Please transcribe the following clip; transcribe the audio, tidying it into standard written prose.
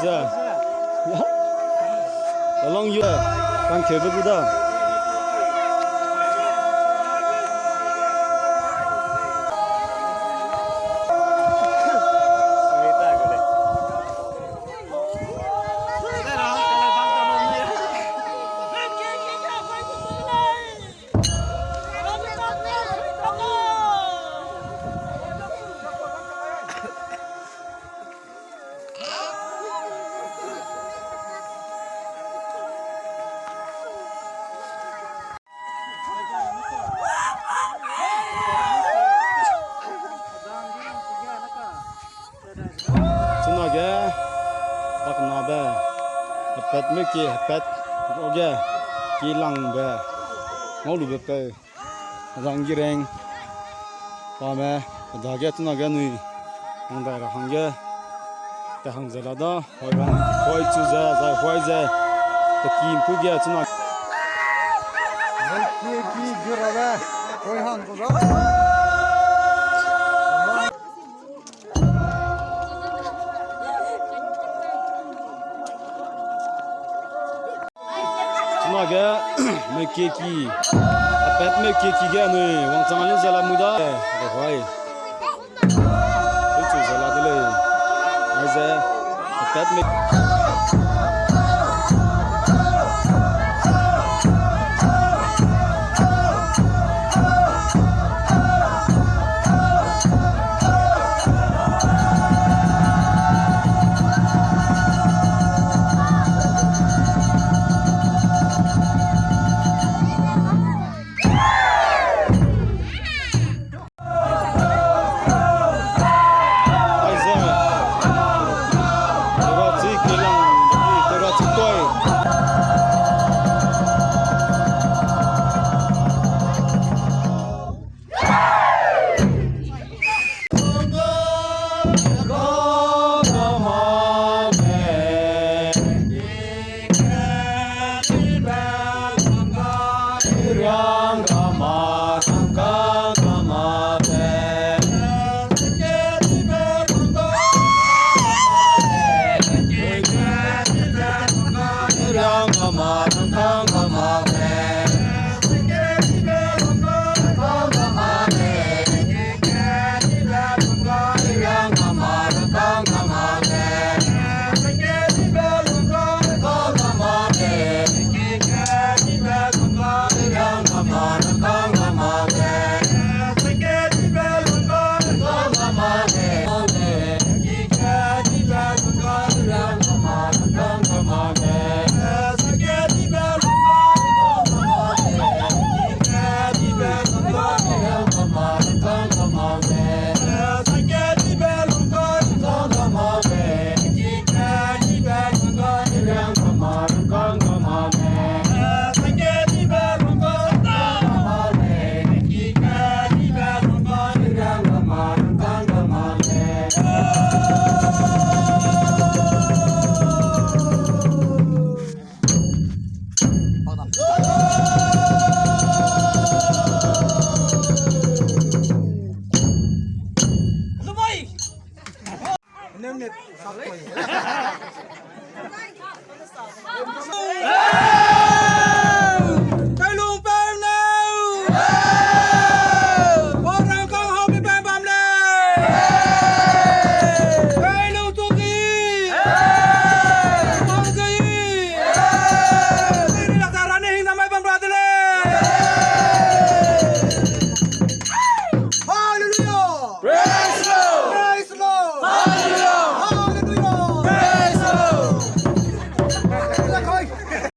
giờ long như đang kể với Buddha Tunage bak nabe pet me ki pet oge ki lang be ngolu be pe rang gireng pa me dage tunage nui onda ra hange ta hang zela da hoi chu za hoi za ta kim pu ge tunage ki gürada hoi hang ko da tunage me ki pet me ki ge nui wang chang le zela muda de hoi chu zela de le ai za pet me